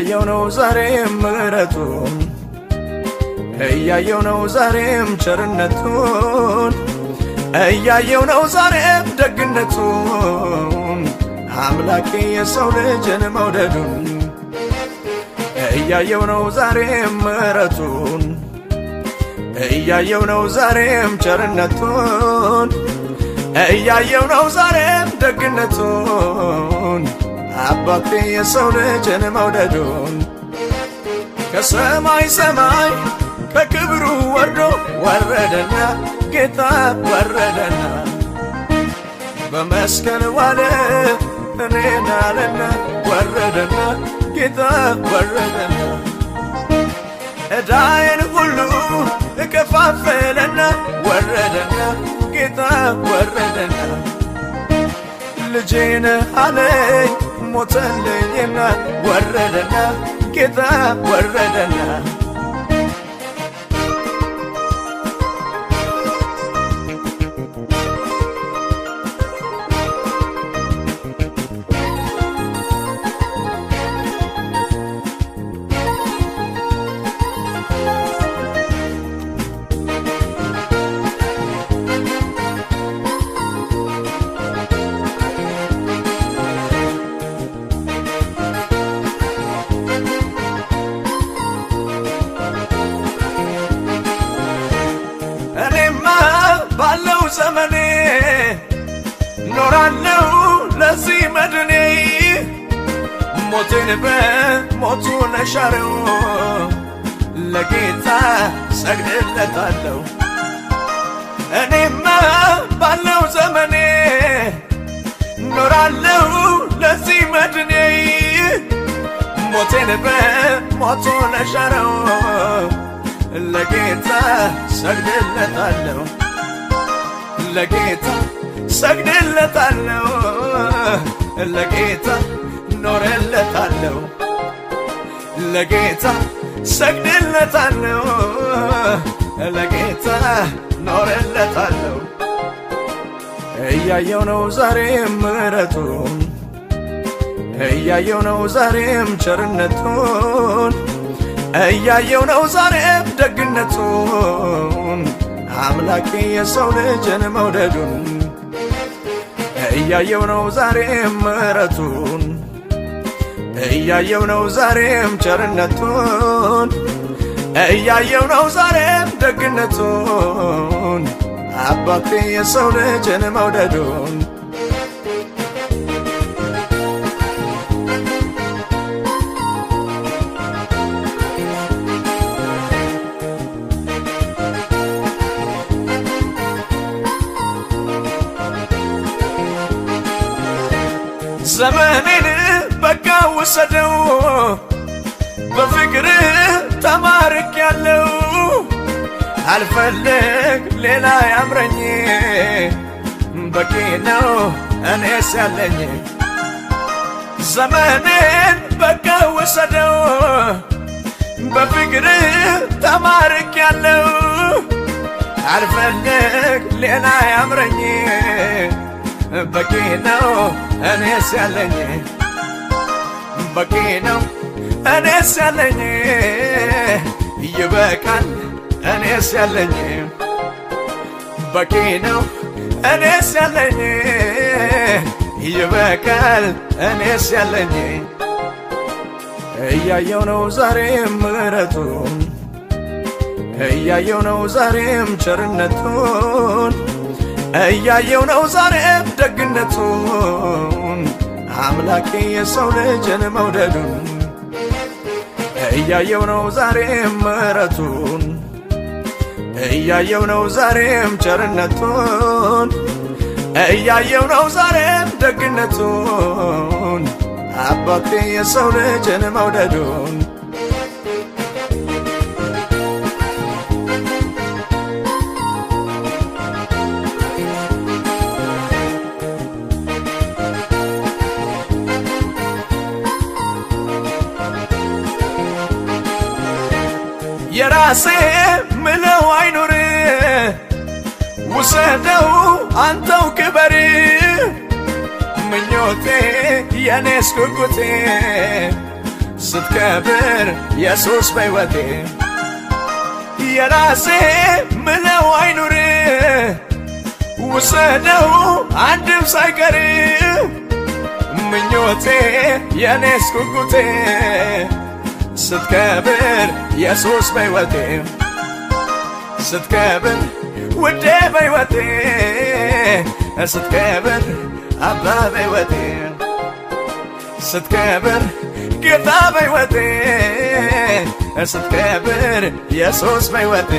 እያየው ነው ዛሬም ምሕረቱን እያየው ነው ዛሬም ቸርነቱን እያየው ነው ዛሬም ደግነቱን አምላኬ የሰው ልጅን መውደዱን እያየው ነው ዛሬም ምሕረቱን እያየው ነው ዛሬም ቸርነቱን እያየው ነው ዛሬም ደግነቱን አባቴ የሰው ልጅን መውደዱን ከሰማይ ሰማይ ከክብሩ ወርዶ ወረደና ጌታ ወረደና በመስቀል ዋለ እኔን አለና ወረደና ጌታ ወረደና ዕዳዬን ሁሉ እከፋፈለና ወረደና ጌታ ወረደና ልጄ ነህ አለኝ ሞተልኝና ወረደና ጌታ ወረደና ባለው ዘመኔ ኖራለው ለዚህ መድኔ ሞቴን በሞቱ ለሻረው ለጌታ ሰግድለታለሁ እኔማ ባለው ዘመኔ ኖራለው ለዚህ መድኔ ሞቴን በሞቱ ለሻረው ለጌታ ሰግድለታለሁ ለጌታ ሰግድለታለሁ ለጌታ ኖረለታለሁ ለጌታ ሰግድለታለሁ ለጌታ ኖረለታለሁ እያየው ነው ዛሬም ምሕረቱን እያየው ነው ዛሬም ቸርነቱን እያየው ነው ዛሬም ደግነቱን አምላኬ የሰው ልጅን መውደዱን እያየው ነው ዛሬም ምሕረቱን እያየው ነው ዛሬም ቸርነቱን እያየው ነው ዛሬም ደግነቱን አባቴ የሰው ልጅን መውደዱን ዘመኔን በቃ ወሰደው በፍቅር ተማርኬያለሁ አልፈልግ ሌላ ያምረኝ በቂ ነው እኔስ ያለኝ ዘመኔን በቃ ወሰደው በፍቅር ተማርኬያለሁ አልፈልግ ሌላ ያምረኝ በቂ ነው እኔስ ያለኝ በቂ ነው እኔስ ያለኝ ይበቃል እኔስ ያለኝ በቂ ነው እኔስ ያለኝ ይበቃል እኔስ ያለኝ እያየው ነው ዛሬም ምሕረቱን እያየው ነው ዛሬም ቸርነቱን እያየው ነው ዛሬም ደግነቱን አምላኬ የሰው ልጅን መውደዱን እያየው ነው ዛሬም ምሕረቱን እያየው ነው ዛሬም ቸርነቱን እያየው ነው ዛሬም ደግነቱን አባቴ የሰው ልጅን መውደዱን የራሴ ምለው አይኖር ውሰደው አንተው ክበር ምኞቴ የኔስ ጉጉቴ ስትከብር ኢየሱስ በሕይወቴ የራሴ ምለው አይኑር ውሰደው አንድም ሳይቀር ምኞቴ የኔስ ጉጉቴ ስትከብር ኢየሱስ በሕይወቴ ስትከብር ውዴ በሕይወቴ ስትከብር አባ በሕይወቴ ስትከብር ጌታ በሕይወቴ ስትከብር ኢየሱስ በሕይወቴ